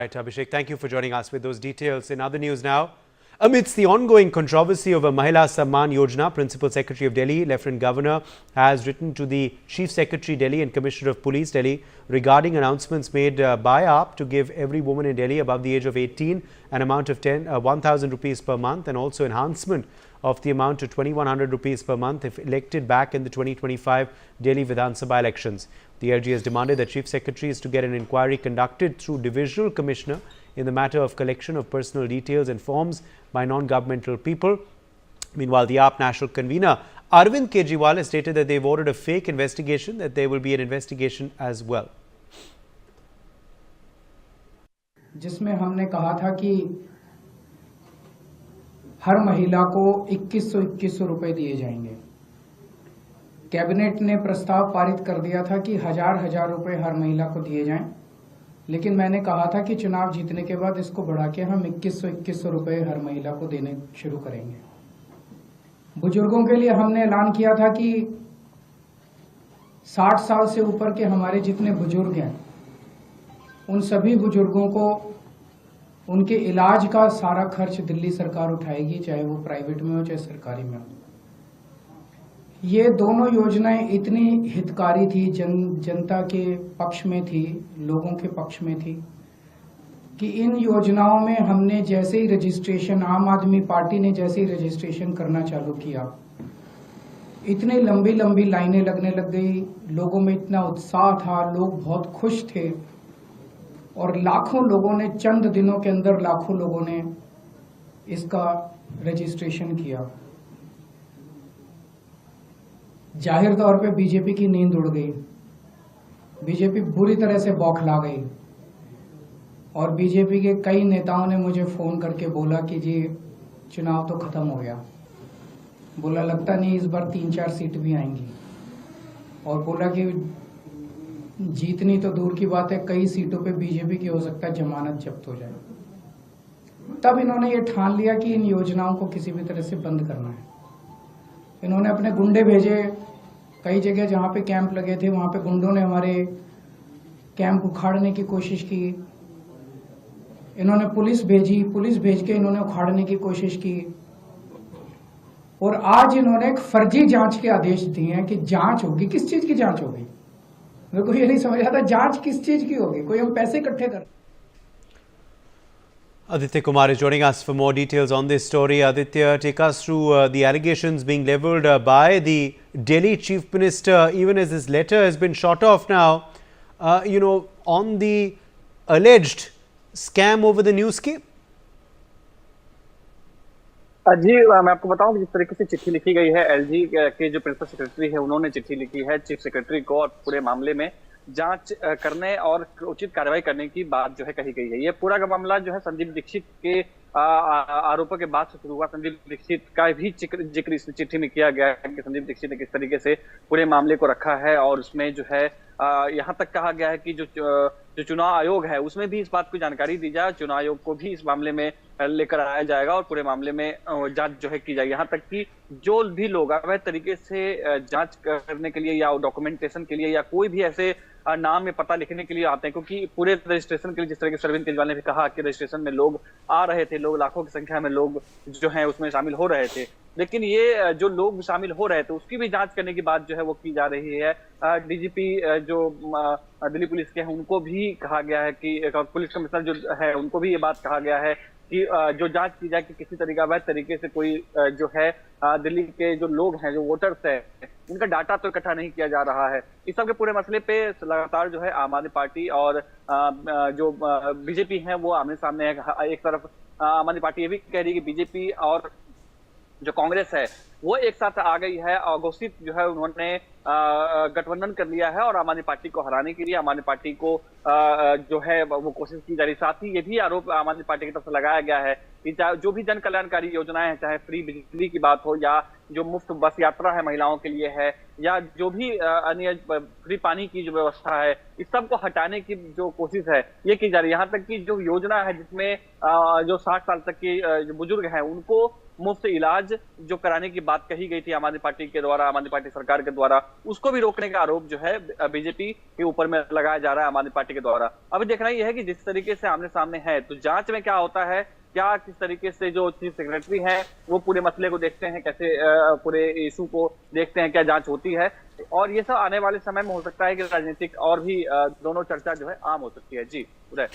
Right, Abhishek, thank you for joining us with those details. In other news now, amidst the ongoing controversy over Mahila Samman Yojana, Principal Secretary of Delhi, Lieutenant Governor, has written to the Chief Secretary Delhi and Commissioner of Police Delhi regarding announcements made by AAP to give every woman in Delhi above the age of 18 an amount of 1,000 rupees per month, and also enhancement of the amount to 2,100 rupees per month if elected back in the 2025 Delhi Vidhan Sabha elections. The LG has demanded that Chief Secretary is to get an inquiry conducted through Divisional Commissioner in the matter of collection of personal details and forms by non-governmental people. Meanwhile, the AAP National Convener Arvind Kejriwal has stated that they've ordered a fake investigation, that there will be an investigation as well. जिसमें हमने कहा था कि हर महिला को 2100 रुपए दिए जाएंगे। कैबिनेट ने प्रस्ताव पारित कर दिया था कि हजार रुपए हर महिला को दिए जाएं, लेकिन मैंने कहा था कि चुनाव जीतने के बाद इसको बढ़ा के हम 2100 रुपए हर महिला को देने शुरू करेंगे। बुजुर्गों के लिए हमने ऐलान किया था कि 60 साल से ऊपर के हमारे जितने बुजुर्ग हैं, उन सभी बुजुर्गों को उनके इलाज का सारा खर्च दिल्ली सरकार उठाएगी, चाहे वो प्राइवेट में हो चाहे सरकारी में हो। ये दोनों योजनाएं इतनी हितकारी थी, जनता के पक्ष में थी, लोगों के पक्ष में थी कि इन योजनाओं में हमने जैसे ही रजिस्ट्रेशन, आम आदमी पार्टी ने जैसे ही रजिस्ट्रेशन करना चालू किया, इतनी लंबी लाइनें लगने लग गई, लोगों में इतना उत्साह था, लोग बहुत खुश थे और लाखों लोगों ने, चंद दिनों के अंदर लाखों लोगों ने इसका रजिस्ट्रेशन किया। जाहिर तौर पे बीजेपी की नींद उड़ गई, बीजेपी बुरी तरह से बौखला गई और बीजेपी के कई नेताओं ने मुझे फोन करके बोला कि जी चुनाव तो खत्म हो गया, बोला लगता नहीं इस बार 3-4 सीट भी आएंगी, और बोला कि जीतनी तो दूर की बात है, कई सीटों पे बीजेपी की हो सकता है जमानत जब्त हो जाए। तब इन्होंने ये ठान लिया कि इन योजनाओं को किसी भी तरह से बंद करना है। इन्होंने अपने गुंडे भेजे, कई जगह जहां पे कैंप लगे थे वहां पे गुंडों ने हमारे कैंप उखाड़ने की कोशिश की। इन्होंने पुलिस भेजी, पुलिस भेज के इन्होंने उखाड़ने की कोशिश की और आज इन्होंने एक फर्जी जांच के आदेश दिए हैं कि जांच होगी। किस चीज की जांच होगी? मेरे को ये नहीं समझ आता, जांच किस चीज की होगी? कोई हम पैसे इकट्ठे कर। Aditya Kumar is joining us for more details on this story. Aditya, take us through the allegations being levelled by the Delhi Chief Minister, even as this letter has been shot off now, on the alleged scam over the new scheme. जी, मैं आपको बताऊं कि जिस तरीके से चिट्ठी लिखी गई है, एलजी के जो प्रिंसिपल सेक्रेटरी है उन्होंने चिट्ठी लिखी है चीफ सेक्रेटरी को और पूरे मामले में जांच करने और उचित कार्रवाई करने की बात जो है कही गई है। ये पूरा का मामला जो है संदीप दीक्षित के आरोपों के बाद से शुरू हुआ। संदीप दीक्षित का भी जिक्र इस चिट्ठी में किया गया है कि संदीप दीक्षित ने किस तरीके से पूरे मामले को रखा है, और उसमें जो है यहाँ तक कहा गया है कि जो चुनाव आयोग है उसमें भी इस बात की जानकारी दी जाए, चुनाव आयोग को भी इस मामले में लेकर आया जाएगा और पूरे मामले में जांच जो है की जाएगी। यहाँ तक कि जो भी लोग अवैध तरीके से जांच करने के लिए या डॉक्यूमेंटेशन के लिए या कोई भी ऐसे नाम में पता लिखने के लिए आते हैं, क्योंकि पूरे रजिस्ट्रेशन के लिए जिस तरह से अरविंद केजरीवाल ने भी कहा कि रजिस्ट्रेशन में लोग आ रहे थे, लोग लाखों की संख्या में लोग जो है उसमें शामिल हो रहे थे, लेकिन ये जो लोग शामिल हो रहे थे उसकी भी जांच करने की बात जो है वो की जा रही है। डीजीपी जो दिल्ली पुलिस के हैं उनको भी कहा गया है कि पुलिस कमिश्नर जो है उनको भी ये बात कहा गया है कि जो जांच की जाए कि किसी तरीका अवैध तरीके से कोई जो है दिल्ली के जो लोग हैं, जो वोटर्स हैं, उनका डाटा तो इकट्ठा नहीं किया जा रहा है। इस सब के पूरे मसले पे लगातार जो है आम आदमी पार्टी और जो बीजेपी है वो आमने सामने है। एक तरफ आम आदमी पार्टी ये भी कह रही है कि बीजेपी और जो कांग्रेस है वो एक साथ आ गई है और घोषित जो है उन्होंने गठबंधन कर लिया है और आम आदमी पार्टी को हराने के लिए आम आदमी पार्टी को जो है वो कोशिश की जा रही। साथ ही ये भी आरोप आम आदमी पार्टी की तरफ से लगाया गया है कि जो भी जन कल्याणकारी योजनाएं हैं, चाहे फ्री बिजली की बात हो या जो मुफ्त बस यात्रा है महिलाओं के लिए है या जो भी अन्य फ्री पानी की जो व्यवस्था है, इस सब को हटाने की जो कोशिश है ये की जा रही है। यहाँ तक कि जो योजना है जिसमें जो 60 साल तक के जो बुजुर्ग हैं उनको मुफ्त इलाज जो कराने की बात कही गई थी आम आदमी पार्टी के द्वारा, आम आदमी पार्टी सरकार के द्वारा, उसको भी रोकने का आरोप जो है बीजेपी के ऊपर में लगाया जा रहा है आम आदमी पार्टी के द्वारा। अभी देखना यह है कि जिस तरीके से आमने सामने है तो जांच में क्या होता है, क्या किस तरीके से जो चीफ सेक्रेटरी है वो पूरे मसले को देखते हैं, कैसे पूरे इशू को देखते हैं, क्या जांच होती है, और ये सब आने वाले समय में हो सकता है कि राजनीतिक और भी दोनों चर्चा जो है आम हो सकती है। जी उदय।